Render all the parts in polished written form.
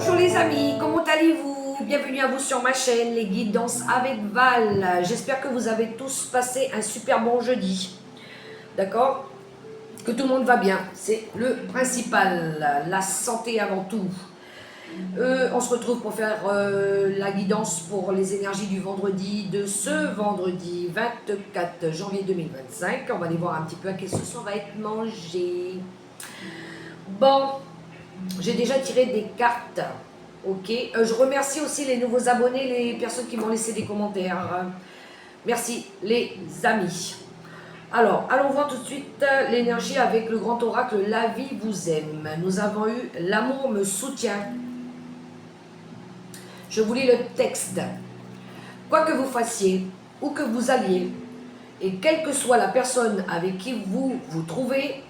Bonjour les amis, comment allez-vous? Bienvenue à vous sur ma chaîne, les guidances avec Val. J'espère que vous avez tous passé un super bon jeudi. D'accord? Que tout le monde va bien, c'est le principal, la santé avant tout. On se retrouve pour faire la guidance pour les énergies du vendredi, de ce vendredi 24 janvier 2025. On va aller voir un petit peu à quelle sauce on va être mangé. Bon, j'ai déjà tiré des cartes. Ok. Je remercie aussi les nouveaux abonnés, les personnes qui m'ont laissé des commentaires. Merci les amis. Alors, allons voir tout de suite l'énergie avec le grand oracle La vie vous aime. Nous avons eu l'amour me soutient. Je vous lis le texte. Quoi que vous fassiez, où que vous alliez, et quelle que soit la personne avec qui vous vous trouvez,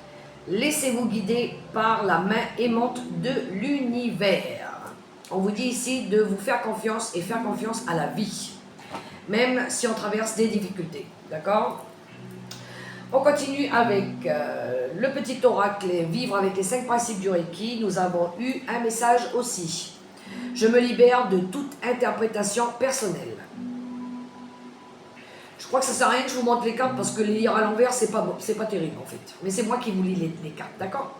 laissez-vous guider par la main aimante de l'univers. On vous dit ici de vous faire confiance et faire confiance à la vie, même si on traverse des difficultés. D'accord? On continue avec le petit oracle, vivre avec les 5 principes du Reiki. Nous avons eu un message aussi. Je me libère de toute interprétation personnelle. Je crois que ça ne sert à rien que je vous montre les cartes parce que les lire à l'envers, c'est pas terrible en fait. Mais c'est moi qui vous lis les cartes, d'accord?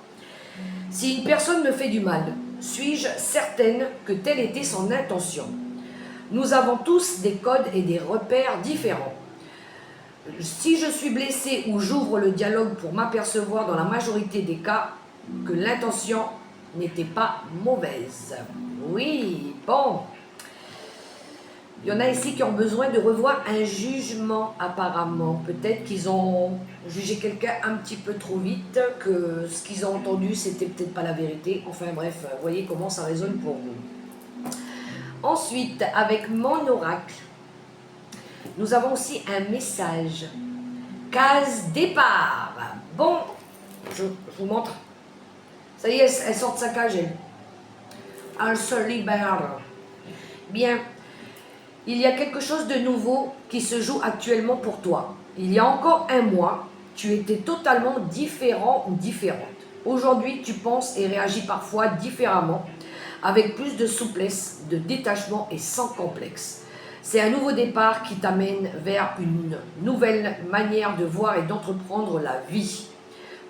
Si une personne me fait du mal, suis-je certaine que telle était son intention? Nous avons tous des codes et des repères différents. Si je suis blessé ou j'ouvre le dialogue pour m'apercevoir dans la majorité des cas que l'intention n'était pas mauvaise. Oui, bon. Il y en a ici qui ont besoin de revoir un jugement apparemment. Peut-être qu'ils ont jugé quelqu'un un petit peu trop vite, que ce qu'ils ont entendu, c'était peut-être pas la vérité. Enfin bref, voyez comment ça résonne pour vous. Ensuite, avec mon oracle, nous avons aussi un message. Case départ. Bon, je vous montre. Ça y est, elle sort de sa cage, elle. Elle se libère. Bien. Il y a quelque chose de nouveau qui se joue actuellement pour toi. Il y a encore un mois, tu étais totalement différent ou différente. Aujourd'hui, tu penses et réagis parfois différemment, avec plus de souplesse, de détachement et sans complexe. C'est un nouveau départ qui t'amène vers une nouvelle manière de voir et d'entreprendre la vie.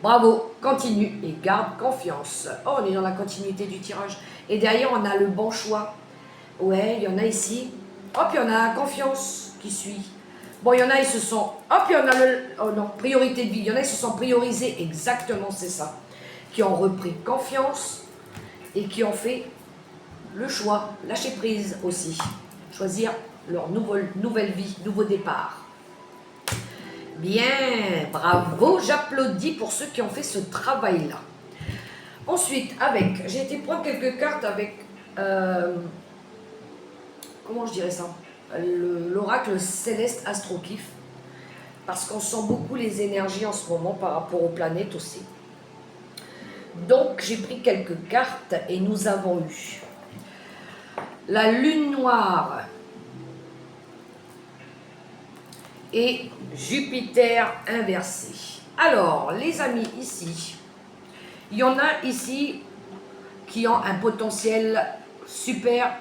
Bravo, continue et garde confiance. Oh, on est dans la continuité du tirage. Et derrière, on a le bon choix. Ouais, il y en a ici. Hop, il y en a confiance qui suit. Bon, il y en a, ils se sont... Hop, il y en a le... Oh non, priorité de vie. Il y en a, ils se sont priorisés. Exactement, c'est ça. Qui ont repris confiance et qui ont fait le choix, lâcher prise aussi. Choisir leur nouvelle vie, nouveau départ. Bien, bravo, j'applaudis pour ceux qui ont fait ce travail-là. Ensuite, j'ai été prendre quelques cartes avec... comment je dirais ça, l'oracle céleste Astrokif, parce qu'on sent beaucoup les énergies en ce moment par rapport aux planètes aussi. Donc j'ai pris quelques cartes et nous avons eu la lune noire et Jupiter inversé. Alors les amis, ici il y en a ici qui ont un potentiel super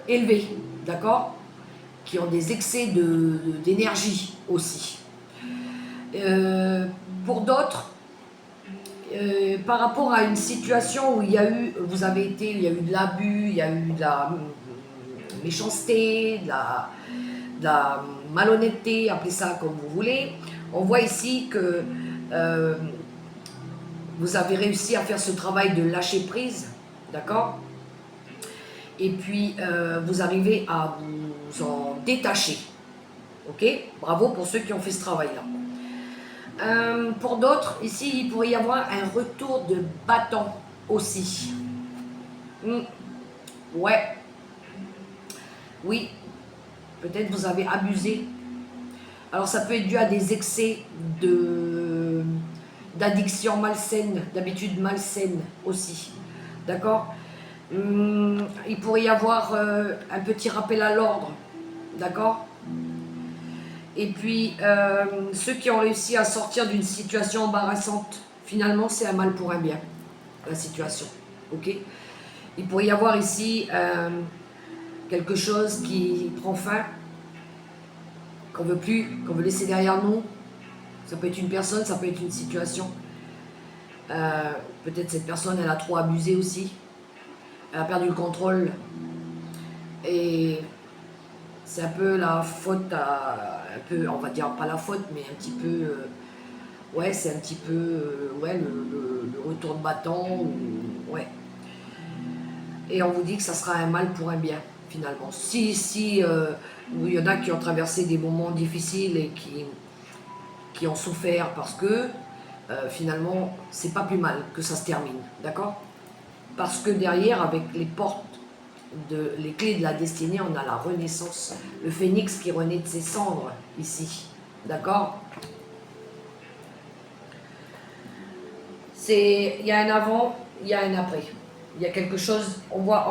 élevés, d'accord, qui ont des excès d'énergie aussi. Pour d'autres, par rapport à une situation où il y a eu de l'abus, il y a eu de la méchanceté, de la malhonnêteté, appelez ça comme vous voulez, on voit ici que vous avez réussi à faire ce travail de lâcher prise, d'accord? Et puis vous arrivez à vous en détacher. Ok? Bravo pour ceux qui ont fait ce travail-là. Pour d'autres, ici, il pourrait y avoir un retour de bâton aussi. Ouais. Oui. Peut-être vous avez abusé. Alors ça peut être dû à des excès d'addiction malsaine, d'habitude malsaine aussi. D'accord? Il pourrait y avoir un petit rappel à l'ordre, d'accord? Et puis, ceux qui ont réussi à sortir d'une situation embarrassante, finalement, c'est un mal pour un bien, la situation. ok? Il pourrait y avoir ici quelque chose qui prend fin, qu'on veut plus, qu'on veut laisser derrière nous. Ça peut être une personne, ça peut être une situation. Peut-être cette personne, elle a trop abusé aussi. Elle a perdu le contrôle. Et c'est un peu la faute un peu, on va dire pas la faute, mais un petit peu, ouais, c'est un petit peu, ouais, le retour de bâton, ouais. Et on vous dit que ça sera un mal pour un bien, finalement. Si il y en a qui ont traversé des moments difficiles et qui ont souffert parce que, finalement, c'est pas plus mal que ça se termine, d'accord? Parce que derrière, avec les portes, les clés de la destinée, on a la renaissance, le phénix qui renaît de ses cendres, ici, d'accord? Il y a un avant, il y a un après. Il y a quelque chose, on voit,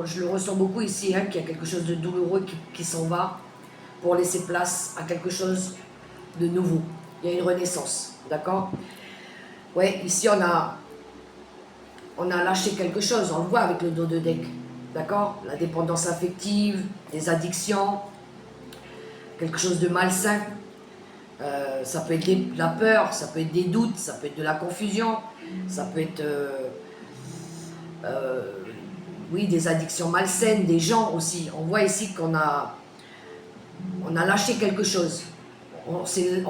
je le ressens beaucoup ici, hein, qu'il y a quelque chose de douloureux qui s'en va pour laisser place à quelque chose de nouveau. Il y a une renaissance, d'accord? Ouais, ici on a lâché quelque chose, on le voit avec le dos de deck, d'accord? La dépendance affective, des addictions, quelque chose de malsain. Ça peut être de la peur, ça peut être des doutes, ça peut être de la confusion, ça peut être oui, des addictions malsaines, des gens aussi. On voit ici qu'on on a lâché quelque chose. On s'est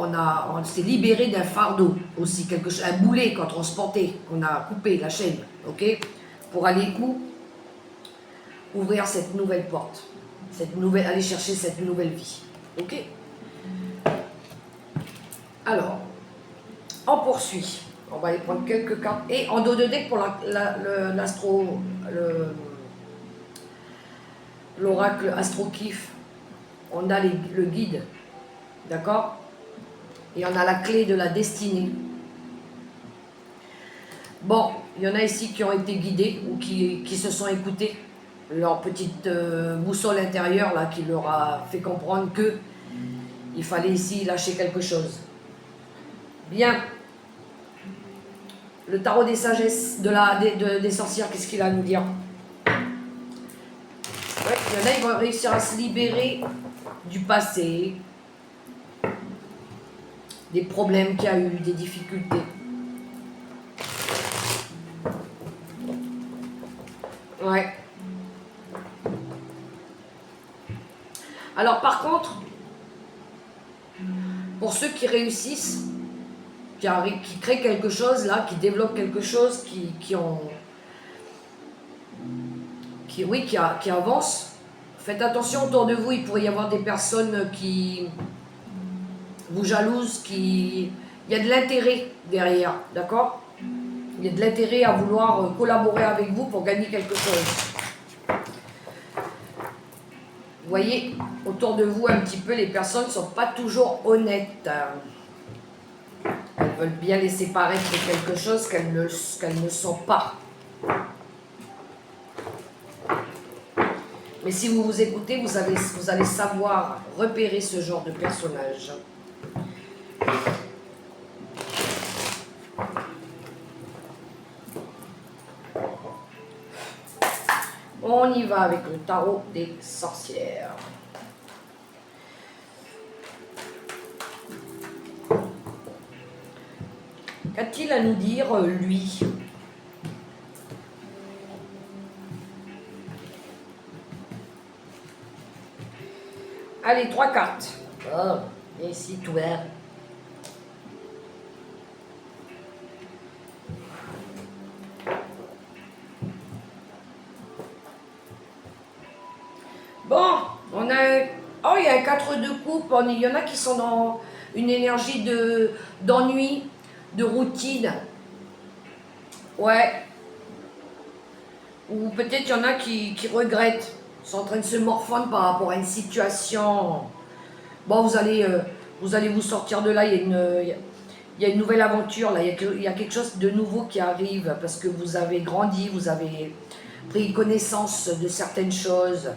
libéré d'un fardeau aussi, un boulet quand on se portait, qu'on a coupé la chaîne, ok? Pour aller ouvrir cette nouvelle porte, aller chercher cette nouvelle vie, ok? Alors, on poursuit. On va aller prendre quelques cartes. Et en dos de deck pour l'astro, l'oracle Astro-Kiff, on a le guide, d'accord? Et on a la clé de la destinée. Bon, il y en a ici qui ont été guidés ou qui se sont écoutés. Leur petite boussole intérieure là, qui leur a fait comprendre que il fallait ici lâcher quelque chose. Bien. Le tarot des sagesses des sorcières, qu'est-ce qu'il a à nous dire? Ouais, il y en a, ils vont réussir à se libérer du passé, des problèmes qu'il y a eu, des difficultés. Ouais. Alors par contre, pour ceux qui réussissent, qui créent quelque chose là, qui développent quelque chose, qui avancent, faites attention autour de vous, il pourrait y avoir des personnes qui vous jalousent, il y a de l'intérêt derrière, d'accord? Il y a de l'intérêt à vouloir collaborer avec vous pour gagner quelque chose. Vous voyez, autour de vous un petit peu, les personnes ne sont pas toujours honnêtes. Elles veulent bien laisser paraître quelque chose qu'elles ne sont pas. Mais si vous vous écoutez, vous allez savoir repérer ce genre de personnage. On y va avec le tarot des sorcières. Qu'a-t-il à nous dire, lui? Allez, 3 cartes. Oh, et ici, tout vert. Bon, on a... Oh, il y a un 4 de coupe. Il y en a qui sont dans une énergie d'ennui, de routine. Ouais. Ou peut-être il y en a qui regrettent. Ils sont en train de se morfondre par rapport à une situation. Bon, vous allez vous sortir de là. Il y a une nouvelle aventure. Là. Il y a quelque chose de nouveau qui arrive parce que vous avez grandi, vous avez pris connaissance de certaines choses.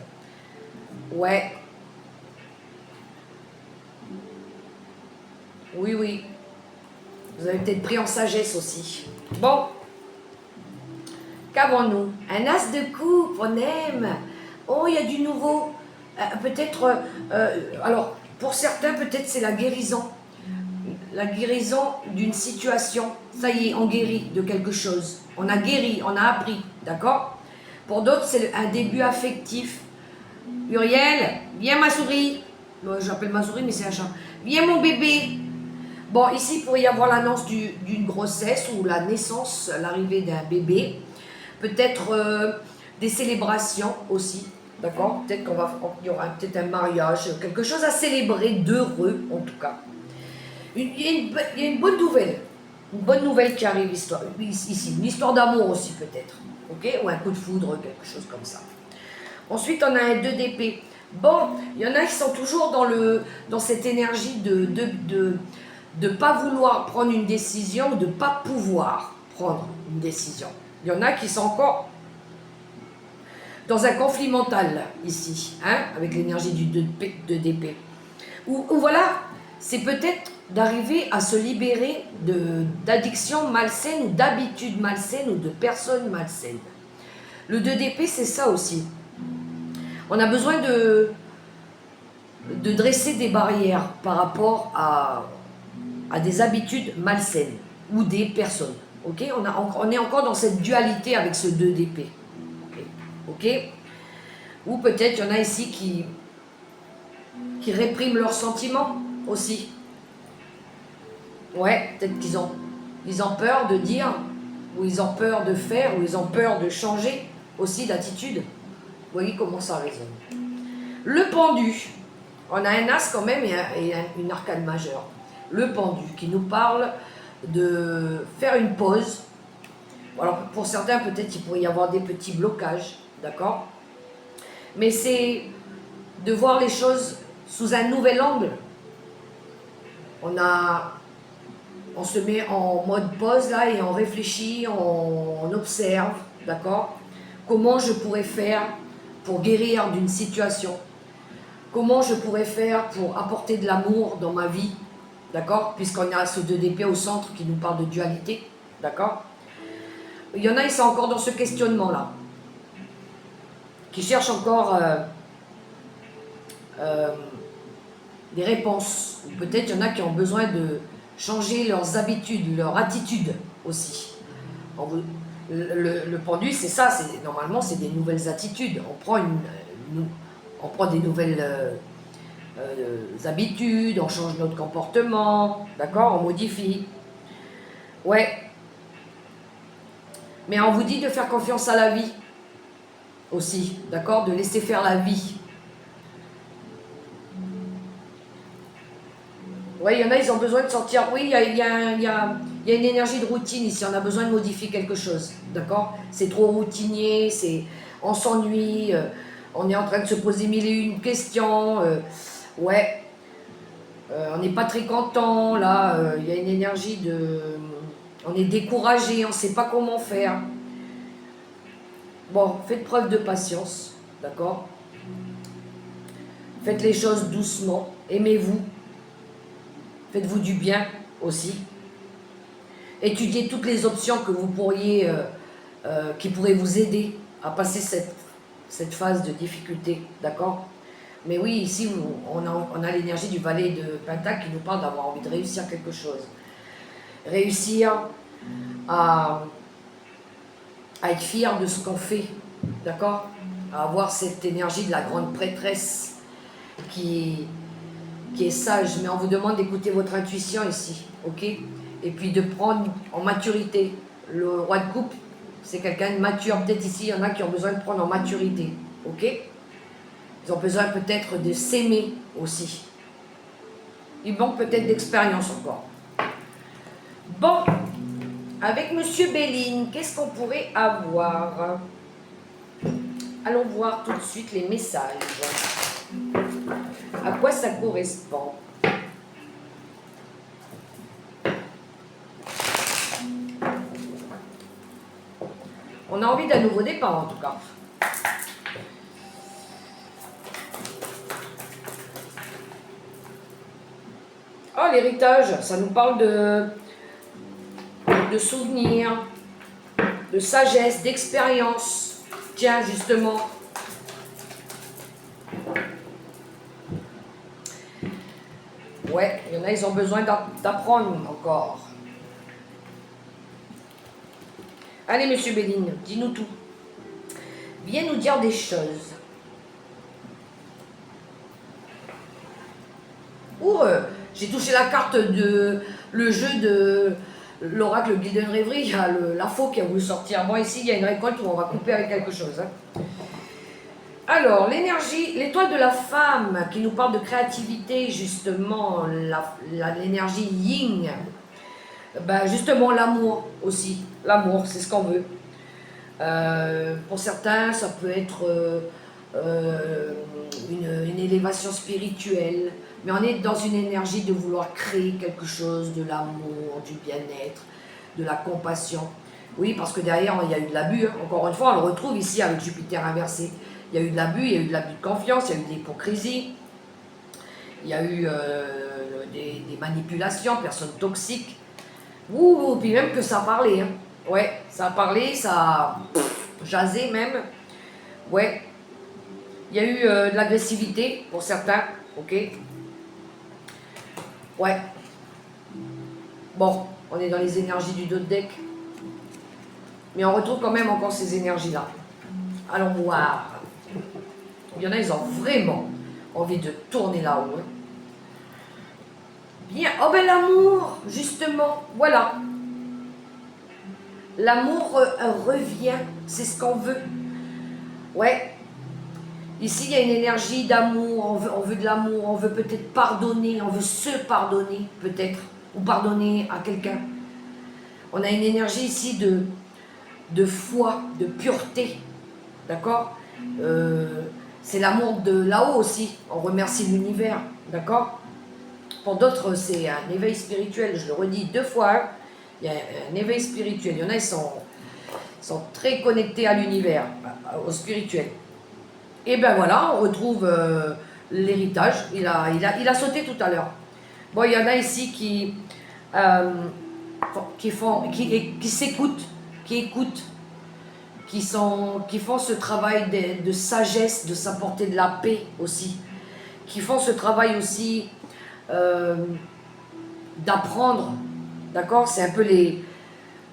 Ouais. Oui, oui. Vous avez peut-être pris en sagesse aussi. Bon. Qu'avons-nous? Un as de coupe, on aime. Oh, il y a du nouveau. Peut-être, alors, pour certains, peut-être c'est la guérison. La guérison d'une situation. Ça y est, on guérit de quelque chose. On a guéri, on a appris, d'accord? Pour d'autres, c'est un début affectif. Uriel, viens ma souris. Bon, j'appelle ma souris, mais c'est un chat. Viens mon bébé. Bon, ici, il pourrait y avoir l'annonce d'une grossesse ou la naissance, l'arrivée d'un bébé. Peut-être des célébrations aussi, d'accord? Peut-être qu'il y aura peut-être un mariage, quelque chose à célébrer d'heureux, en tout cas. Il y a une bonne nouvelle qui arrive ici, une histoire d'amour aussi peut-être, ok? Ou un coup de foudre, quelque chose comme ça. Ensuite, on a un 2 d'épée. Bon, il y en a qui sont toujours dans cette énergie de pas vouloir prendre une décision ou de pas pouvoir prendre une décision. Il y en a qui sont encore dans un conflit mental ici, hein, avec l'énergie du 2 d'épée. Ou voilà, c'est peut-être d'arriver à se libérer d'addictions malsaines ou d'habitudes malsaines ou de personnes malsaines. Le 2 d'épée, c'est ça aussi. On a besoin de dresser des barrières par rapport à des habitudes malsaines ou des personnes. Okay? On est encore dans cette dualité avec ce 2 d'épée. Okay? Ou peut-être il y en a ici qui répriment leurs sentiments aussi. Ouais, peut-être qu'ils ont peur de dire, ou ils ont peur de faire, ou ils ont peur de changer aussi d'attitude. Vous voyez comment ça résonne. Le pendu. On a un as quand même et une arcane majeure. Le pendu qui nous parle de faire une pause. Alors pour certains peut-être il pourrait y avoir des petits blocages, d'accord? Mais c'est de voir les choses sous un nouvel angle. On se met en mode pause là et on réfléchit, on observe, d'accord? Comment je pourrais faire pour guérir d'une situation? Comment je pourrais faire pour apporter de l'amour dans ma vie, d'accord? Puisqu'on a ce 2 d'épée au centre qui nous parle de dualité, d'accord? Il y en a, ils sont encore dans ce questionnement-là, qui cherchent encore des réponses. Ou peut-être il y en a qui ont besoin de changer leurs habitudes, leur attitude aussi. Le pendu, c'est ça, normalement c'est des nouvelles attitudes. On prend des nouvelles habitudes, on change notre comportement, d'accord? On modifie. Ouais. Mais on vous dit de faire confiance à la vie aussi, d'accord? De laisser faire la vie. Oui, il y en a, ils ont besoin de sortir. Oui, il y a une énergie de routine ici. On a besoin de modifier quelque chose, d'accord? C'est trop routinier, on s'ennuie, on est en train de se poser mille et une questions. Ouais, on n'est pas très content, là. Il y a une énergie on est découragé, on ne sait pas comment faire. Bon, faites preuve de patience, d'accord? Faites les choses doucement, aimez-vous. Faites-vous du bien aussi. Étudiez toutes les options que vous pourriez, qui pourraient vous aider à passer cette phase de difficulté, d'accord? Mais oui, ici, on a l'énergie du valet de Pentacle qui nous parle d'avoir envie de réussir quelque chose. Réussir à être fier de ce qu'on fait, d'accord? À avoir cette énergie de la grande prêtresse qui est sage, mais on vous demande d'écouter votre intuition ici, ok? Et puis de prendre en maturité. Le roi de coupe, c'est quelqu'un de mature. Peut-être ici, il y en a qui ont besoin de prendre en maturité, ok? Ils ont besoin peut-être de s'aimer aussi. Il manque peut-être d'expérience encore. Bon, avec Monsieur Béline, qu'est-ce qu'on pourrait avoir? Allons voir tout de suite les messages. À quoi ça correspond? On a envie d'un nouveau départ en tout cas. Oh, l'héritage, ça nous parle de souvenirs, de sagesse, d'expérience. Tiens, justement. Ouais, il y en a, ils ont besoin d'apprendre encore. Allez, monsieur Béline, dis-nous tout. Viens nous dire des choses. J'ai touché la carte de le jeu de l'oracle Golden Reverie. Il y a la faux qui a voulu sortir. Moi, ici, il y a une récolte où on va couper avec quelque chose. Hein. Alors, l'énergie, l'étoile de la femme qui nous parle de créativité, justement, l'énergie yin. Ben, justement, l'amour aussi. L'amour, c'est ce qu'on veut. Pour certains, ça peut être une élévation spirituelle, mais on est dans une énergie de vouloir créer quelque chose, de l'amour, du bien-être, de la compassion. Oui, parce que derrière, il y a eu de l'abus. Hein. Encore une fois, on le retrouve ici avec Jupiter inversé. Il y a eu de l'abus, il y a eu de l'abus de confiance, il y a eu de l'hypocrisie, il y a eu des manipulations, personnes toxiques. Ouh, puis même que ça parlait. Hein. Ouais, ça a parlé, ça a jasé même. Ouais. Il y a eu de l'agressivité pour certains. Ok. Ouais. Bon, on est dans les énergies du dos de deck. Mais on retrouve quand même encore ces énergies-là. Allons voir. Il y en a, ils ont vraiment envie de tourner là-haut. Hein. Bien. Oh ben l'amour, justement. Voilà. L'amour revient. C'est ce qu'on veut. Ouais. Ici, il y a une énergie d'amour, on veut de l'amour, on veut peut-être pardonner, on veut se pardonner, peut-être, ou pardonner à quelqu'un. On a une énergie ici de foi, de pureté, d'accord c'est l'amour de là-haut aussi, on remercie l'univers, d'accord. Pour d'autres, c'est un éveil spirituel, je le redis 2 fois, hein. Il y a un éveil spirituel, il y en a, ils sont très connectés à l'univers, au spirituel. Et ben voilà, on retrouve l'héritage. Il a sauté tout à l'heure. Bon, il y en a ici qui s'écoutent, qui écoutent, qui font ce travail de sagesse, de s'apporter de la paix aussi, qui font ce travail aussi d'apprendre, d'accord. C'est un peu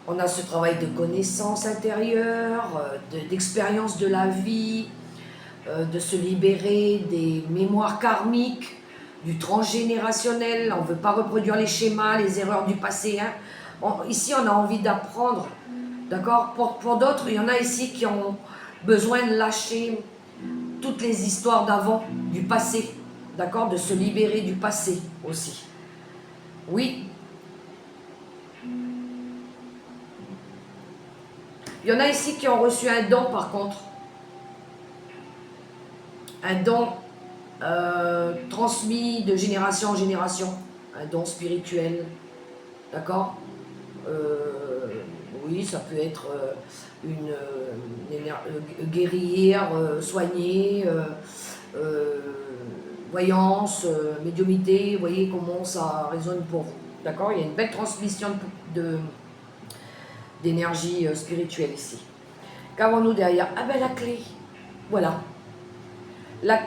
on a ce travail de connaissance intérieure, d'expérience de la vie. De se libérer des mémoires karmiques, du transgénérationnel. On ne veut pas reproduire les schémas, les erreurs du passé. Hein. Ici, on a envie d'apprendre. D'accord. Pour d'autres, il y en a ici qui ont besoin de lâcher toutes les histoires d'avant, du passé. D'accord. De se libérer du passé aussi. Oui. Il y en a ici qui ont reçu un don, par contre. Un don transmis de génération en génération, un don spirituel, d'accord. Oui, ça peut être une guérir, soigner, voyance, médiumnité, vous voyez comment ça résonne pour vous, d'accord. Il y a une belle transmission d'énergie spirituelle ici. Qu'avons-nous derrière? Ah ben la clé, voilà.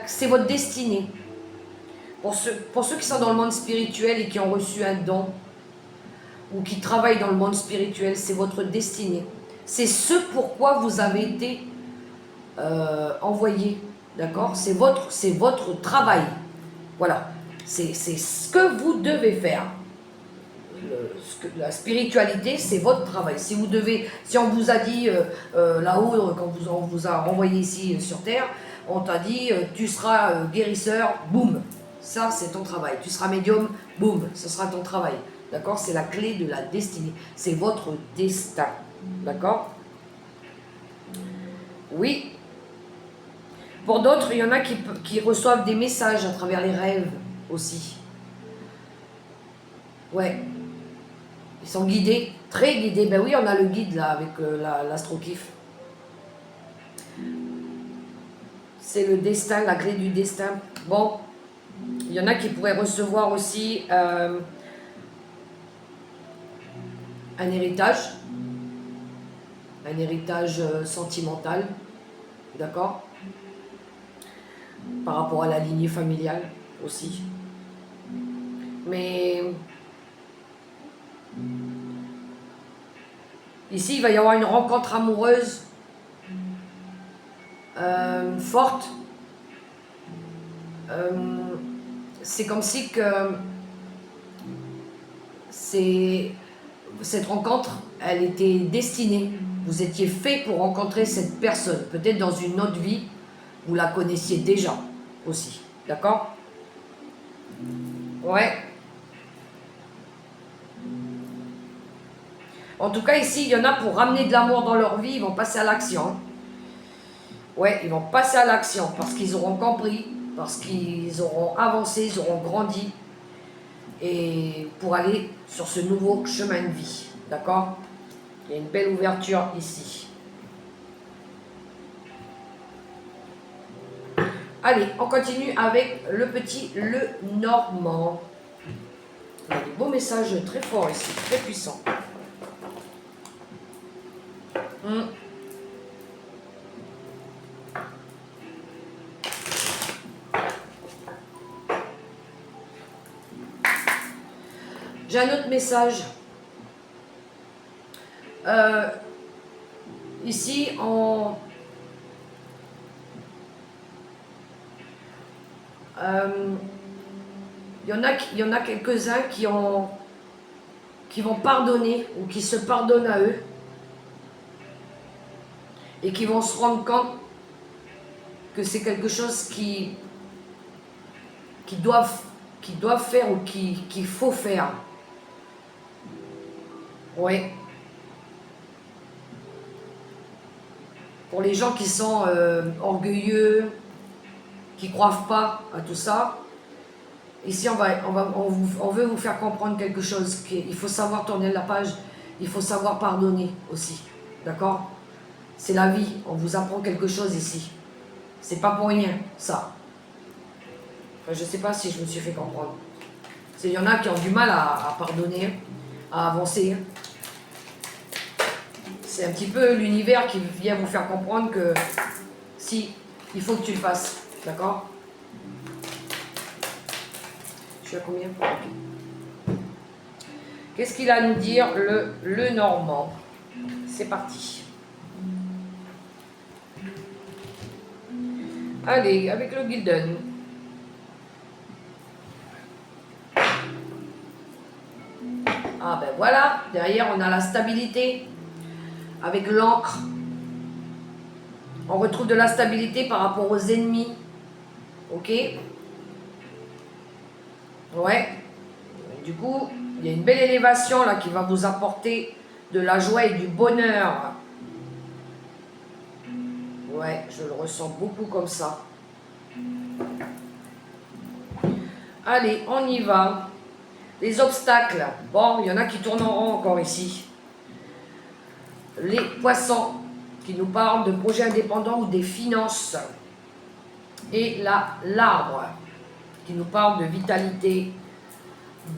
C'est votre destinée. Pour ceux qui sont dans le monde spirituel et qui ont reçu un don, ou qui travaillent dans le monde spirituel, c'est votre destinée. C'est ce pourquoi vous avez été envoyé, d'accord. C'est votre travail. Voilà. C'est ce que vous devez faire. La spiritualité, c'est votre travail. Si on vous a dit là-haut, quand on vous a renvoyé ici sur Terre, on t'a dit tu seras guérisseur, boum, ça c'est ton travail. Tu seras médium, boum, ce sera ton travail. D'accord. C'est la clé de la destinée. C'est votre destin. D'accord. Oui. Pour d'autres, il y en a qui reçoivent des messages à travers les rêves aussi. Ouais. Ils sont guidés, très guidés. Ben oui, on a le guide là avec l'astro-kiff. C'est le destin, la clé du destin. Bon, il y en a qui pourraient recevoir aussi un héritage. un héritage sentimental, d'accord? Par rapport à la lignée familiale aussi. Mais ici, il va y avoir une rencontre amoureuse forte. C'est comme si que cette rencontre, elle était destinée. Vous étiez fait pour rencontrer cette personne. Peut-être dans une autre vie, vous la connaissiez déjà aussi. D'accord? Ouais. En tout cas, ici, il y en a pour ramener de l'amour dans leur vie, ils vont passer à l'action. Ouais, ils vont passer à l'action parce qu'ils auront compris, parce qu'ils auront avancé, ils auront grandi. Et pour aller sur ce nouveau chemin de vie. D'accord? Il y a une belle ouverture ici. Allez, on continue avec le petit Le Normand. Il y a des beaux messages très forts ici, très puissants. J'ai un autre message. Ici, il y en a quelques-uns qui vont pardonner ou qui se pardonnent à eux et qui vont se rendre compte que c'est quelque chose qu'ils doivent faire ou qu'il faut faire. Oui. Pour les gens qui sont orgueilleux, qui ne croient pas à tout ça, ici on veut vous faire comprendre quelque chose. Il faut savoir tourner la page, il faut savoir pardonner aussi. D'accord? C'est la vie, on vous apprend quelque chose ici. C'est pas pour rien, ça. Enfin, je ne sais pas si je me suis fait comprendre. Il y en a qui ont du mal à pardonner, à avancer. C'est un petit peu l'univers qui vient vous faire comprendre que si, il faut que tu le fasses. D'accord? Je suis à combien? Qu'est-ce qu'il a à nous dire, le Normand? C'est parti. Allez, avec le Gilden. Ah ben voilà, derrière on a la stabilité. Avec l'encre, on retrouve de la stabilité par rapport aux ennemis. Ok? Ouais. Du coup, il y a une belle élévation là qui va vous apporter de la joie et du bonheur. Ouais, je le ressens beaucoup comme ça. Allez, on y va. Les obstacles. Bon, il y en a qui tournent en rond encore ici. Les poissons qui nous parlent de projets indépendants ou des finances. Et l'arbre qui nous parle de vitalité,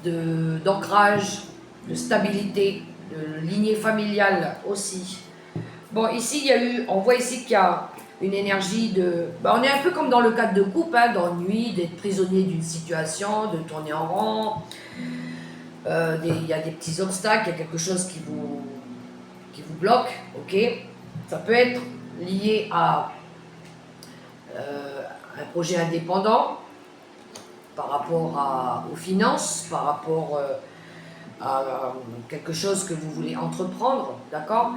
d'ancrage, de stabilité, de lignée familiale aussi. Bon, ici, il y a eu, on voit ici qu'il y a une énergie de... on est un peu comme dans le cadre de couple, hein, d'ennui, d'être prisonnier d'une situation, de tourner en rond. Il y a des petits obstacles, il y a quelque chose qui vous bloque, ok? Ça peut être lié à un projet indépendant, par rapport aux finances, par rapport à quelque chose que vous voulez entreprendre, d'accord?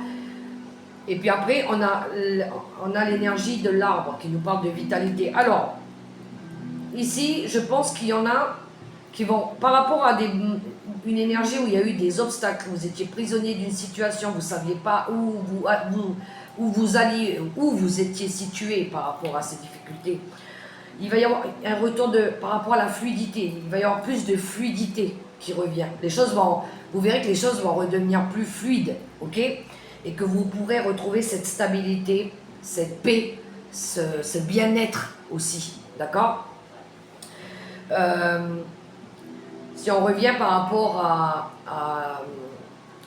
Et puis après, on a l'énergie de l'arbre qui nous parle de vitalité. Alors, ici, je pense qu'il y en a qui vont, par rapport à une énergie où il y a eu des obstacles, vous étiez prisonnier d'une situation, vous ne saviez pas où vous alliez, où vous étiez situé par rapport à ces difficultés. Il va y avoir un retour par rapport à la fluidité. Il va y avoir plus de fluidité qui revient. Vous verrez que les choses vont redevenir plus fluides, ok? Et que vous pourrez retrouver cette stabilité, cette paix, ce bien-être aussi, d'accord? Si on revient par rapport à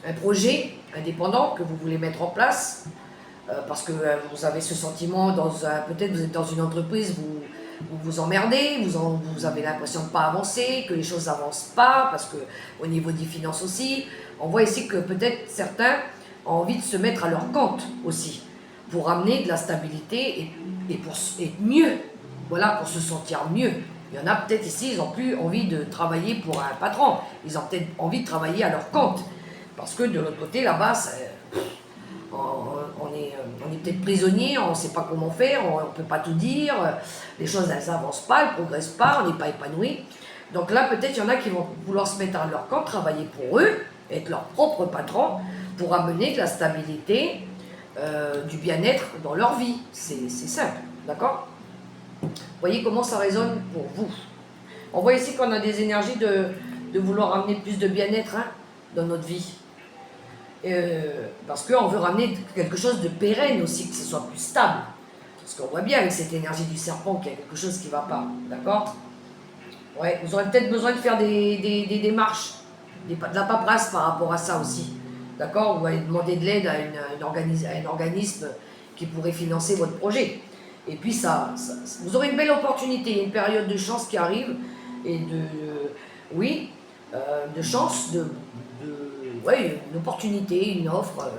un projet, indépendant que vous voulez mettre en place, parce que vous avez ce sentiment, peut-être vous êtes dans une entreprise, vous vous emmerdez, vous avez l'impression de ne pas avancer, que les choses n'avancent pas, parce que au niveau des finances aussi, on voit ici que peut-être certains ont envie de se mettre à leur compte aussi, pour amener de la stabilité et pour être mieux, voilà, pour se sentir mieux. Il y en a peut-être ici, ils n'ont plus envie de travailler pour un patron, ils ont peut-être envie de travailler à leur compte, parce que de l'autre côté, là-bas, on est peut-être prisonnier, on ne sait pas comment faire, on ne peut pas tout dire, les choses elles n'avancent pas, elles ne progressent pas, on n'est pas épanoui. Donc là, peut-être il y en a qui vont vouloir se mettre à leur compte, travailler pour eux, être leur propre patron, pour amener de la stabilité, du bien-être dans leur vie. C'est simple, d'accord? Voyez comment ça résonne pour vous. On voit ici qu'on a des énergies de vouloir amener plus de bien-être dans notre vie. Parce qu'on veut ramener quelque chose de pérenne aussi, que ce soit plus stable. Parce qu'on voit bien avec cette énergie du serpent qu'il y a quelque chose qui ne va pas, d'accord? Ouais, vous aurez peut-être besoin de faire des démarches, de la paperasse par rapport à ça aussi, d'accord? Vous allez demander de l'aide à un organisme qui pourrait financer votre projet. Et puis vous aurez une belle opportunité, une période de chance qui arrive, et de chance, ouais, une opportunité, une offre,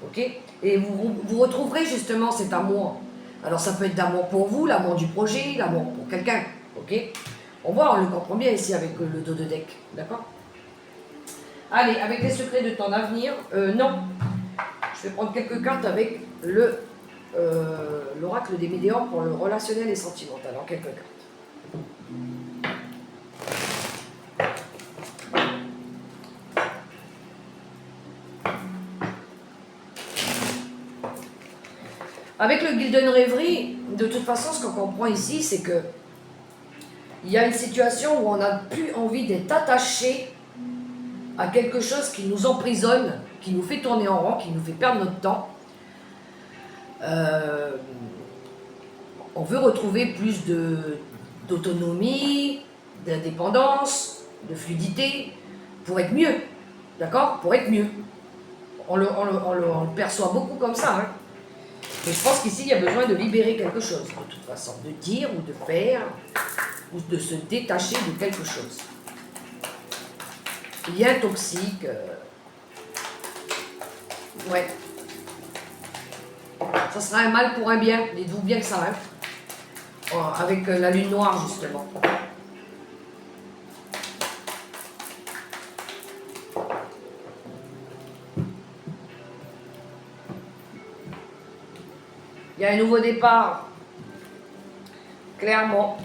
ok? Et vous retrouverez justement cet amour. Alors ça peut être d'amour pour vous, l'amour du projet, l'amour pour quelqu'un, ok? On le comprend bien ici avec le dos de deck, d'accord? Allez, avec les secrets de ton avenir, non. Je vais prendre quelques cartes avec l'oracle des médiums pour le relationnel et sentimental, en quelques cartes. Avec le Gilden Rêverie, de toute façon, ce qu'on comprend ici, c'est que il y a une situation où on n'a plus envie d'être attaché à quelque chose qui nous emprisonne, qui nous fait tourner en rond, qui nous fait perdre notre temps. On veut retrouver plus d'autonomie, d'indépendance, de fluidité, pour être mieux, d'accord? Pour être mieux. On le perçoit beaucoup comme ça, hein. Mais je pense qu'ici, il y a besoin de libérer quelque chose, de toute façon, de dire ou de faire, ou de se détacher de quelque chose. Lien toxique. Ouais. Ça sera un mal pour un bien, dites-vous bien que ça, hein. Avec la lune noire, justement. Il y a un nouveau départ, clairement.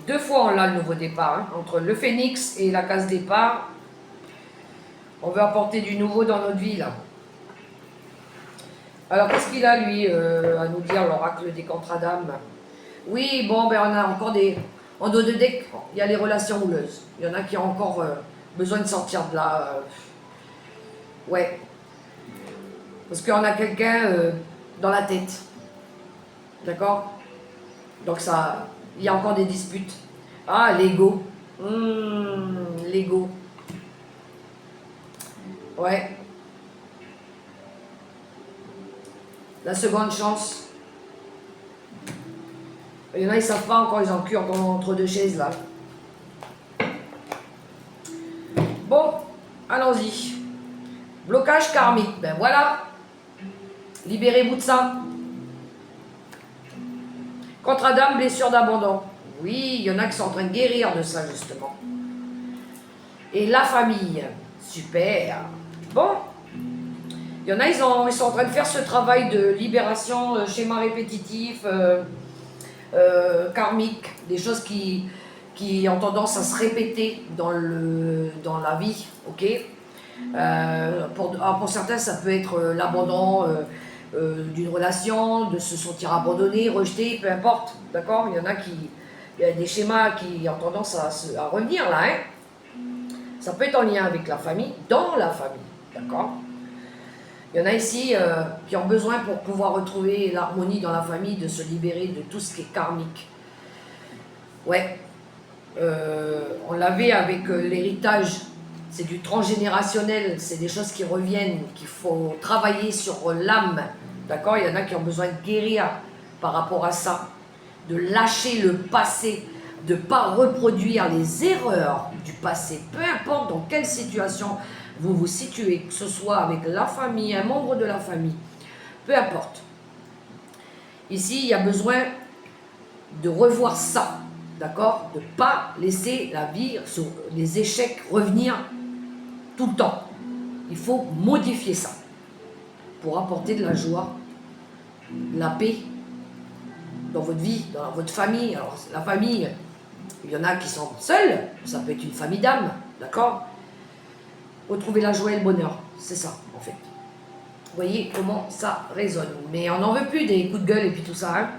2 fois on a le nouveau départ, hein. Entre le phénix et la case départ, on veut apporter du nouveau dans notre vie, là. Alors, qu'est-ce qu'il a, lui, à nous dire, l'oracle des contrats d'âme? Oui, bon, ben on a encore en dos de deck, il y a les relations houleuses. Il y en a qui ont encore besoin de sortir de là. Ouais. Parce qu'on a quelqu'un dans la tête. D'accord? Donc il y a encore des disputes. Ah, l'ego. L'ego. Ouais. La seconde chance. Il y en a, ils ne savent pas encore, ils ont le cul encore entre deux chaises, là. Bon, allons-y. Blocage karmique, ben voilà. Libérez-vous de ça. Contrat d'âme, blessure d'abandon. Oui, il y en a qui sont en train de guérir de ça, justement. Et la famille. Super. Bon. Il y en a, ils sont en train de faire ce travail de libération, schéma répétitif, karmique, des choses qui ont tendance à se répéter dans la vie, ok? Pour certains, ça peut être l'abandon d'une relation, de se sentir abandonné, rejeté, peu importe, d'accord? Il y a des schémas qui ont tendance à revenir là, hein? Ça peut être en lien avec la famille, dans la famille, d'accord? Il y en a ici qui ont besoin pour pouvoir retrouver l'harmonie dans la famille, de se libérer de tout ce qui est karmique. Ouais. On l'avait avec l'héritage. C'est du transgénérationnel, c'est des choses qui reviennent, qu'il faut travailler sur l'âme. D'accord? Il y en a qui ont besoin de guérir par rapport à ça, de lâcher le passé, de ne pas reproduire les erreurs du passé, peu importe dans quelle situation vous vous situez, que ce soit avec la famille, un membre de la famille, peu importe. Ici, il y a besoin de revoir ça, d'accord? De ne pas laisser la vie, les échecs revenir tout le temps. Il faut modifier ça pour apporter de la joie, de la paix dans votre vie, dans votre famille. Alors, la famille, il y en a qui sont seuls, ça peut être une famille d'âmes, d'accord? Retrouver la joie et le bonheur, c'est ça, en fait. Vous voyez comment ça résonne. Mais on n'en veut plus des coups de gueule et puis tout ça, hein.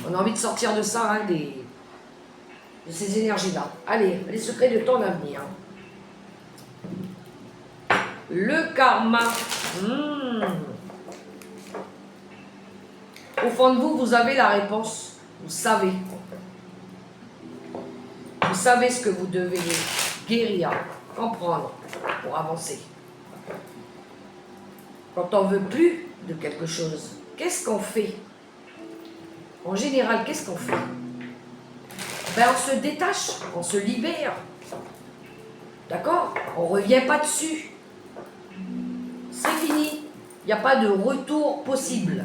On a envie de sortir de ça, hein, de ces énergies-là. Allez, les secrets de ton avenir. Le karma. Au fond de vous, vous avez la réponse. Vous savez. Vous savez ce que vous devez guérir, comprendre pour avancer. Quand on veut plus de quelque chose, qu'est-ce qu'on fait? En général, qu'est-ce qu'on fait? Ben, on se détache, on se libère. D'accord? On ne revient pas dessus. C'est fini. Il n'y a pas de retour possible.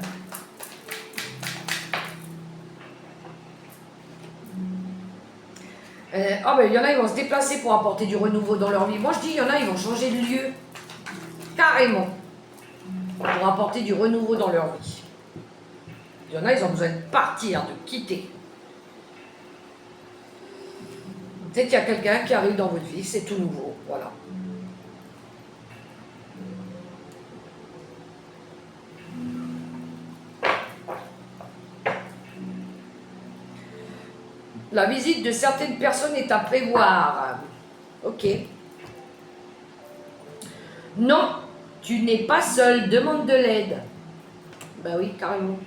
Ben, il y en a, ils vont se déplacer pour apporter du renouveau dans leur vie. Moi, je dis, il y en a, ils vont changer de lieu. Carrément. Pour apporter du renouveau dans leur vie. Il y en a, ils ont besoin de partir, de quitter. Peut-être qu'il y a quelqu'un qui arrive dans votre vie, c'est tout nouveau. Voilà. La visite de certaines personnes est à prévoir. Ok. Non, tu n'es pas seul, demande de l'aide. Ben oui, carrément.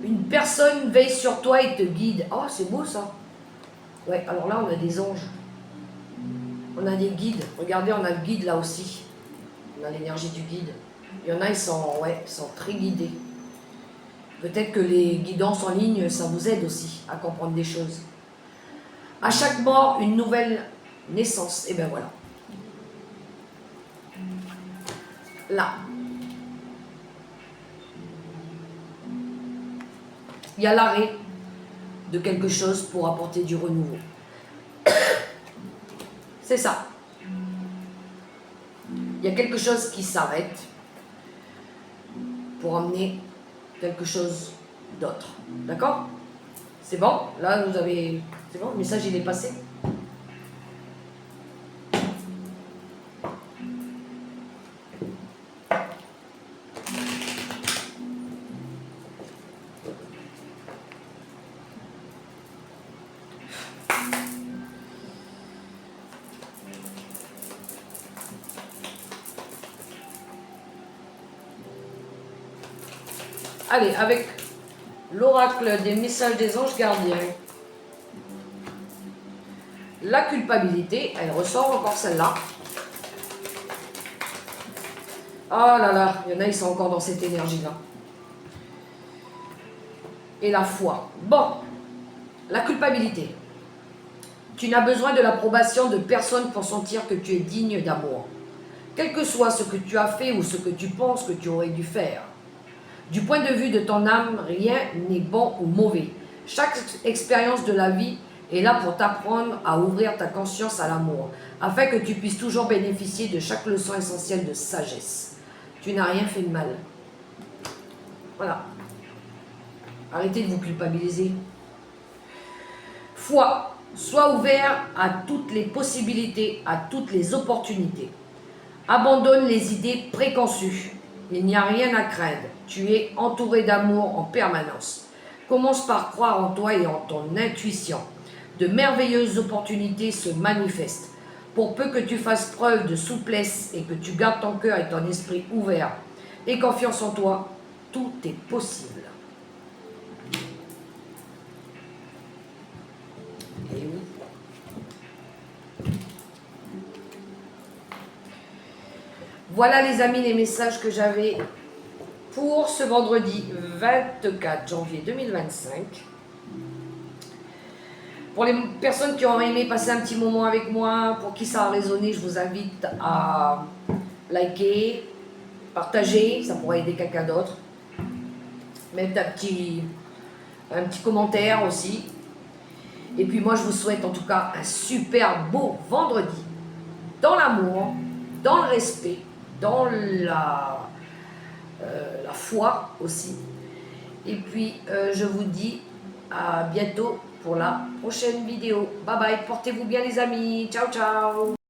Une personne veille sur toi et te guide. Oh, c'est beau ça. Ouais, alors là, on a des anges. On a des guides. Regardez, on a le guide là aussi. On a l'énergie du guide. Il y en a, ils sont très guidés. Peut-être que les guidances en ligne, ça vous aide aussi à comprendre des choses. À chaque mort, une nouvelle naissance. Et ben voilà. Là. Il y a l'arrêt de quelque chose pour apporter du renouveau. C'est ça. Il y a quelque chose qui s'arrête pour emmener quelque chose d'autre. D'accord? C'est bon? Là, vous avez... C'est bon? Le message, il est passé? Allez, avec l'oracle des messages des anges gardiens. La culpabilité, elle ressort encore celle-là. Oh là là, il y en a, ils sont encore dans cette énergie-là. Et la foi. Bon, la culpabilité. Tu n'as besoin de l'approbation de personne pour sentir que tu es digne d'amour. Quel que soit ce que tu as fait ou ce que tu penses que tu aurais dû faire. Du point de vue de ton âme, rien n'est bon ou mauvais. Chaque expérience de la vie est là pour t'apprendre à ouvrir ta conscience à l'amour, afin que tu puisses toujours bénéficier de chaque leçon essentielle de sagesse. Tu n'as rien fait de mal. Voilà. Arrêtez de vous culpabiliser. Foi. Sois ouvert à toutes les possibilités, à toutes les opportunités. Abandonne les idées préconçues. Il n'y a rien à craindre. Tu es entouré d'amour en permanence. Commence par croire en toi et en ton intuition. De merveilleuses opportunités se manifestent. Pour peu que tu fasses preuve de souplesse et que tu gardes ton cœur et ton esprit ouverts et confiance en toi, tout est possible. Et oui. Voilà les amis les messages que j'avais pour ce vendredi 24 janvier 2025. Pour les personnes qui ont aimé passer un petit moment avec moi, pour qui ça a résonné, je vous invite à liker, partager, ça pourrait aider quelqu'un d'autre. Mettre un petit commentaire aussi. Et puis moi je vous souhaite en tout cas un super beau vendredi, dans l'amour, dans le respect, dans la foi aussi. Et puis je vous dis à bientôt pour la prochaine vidéo. Bye bye, portez-vous bien les amis, ciao ciao.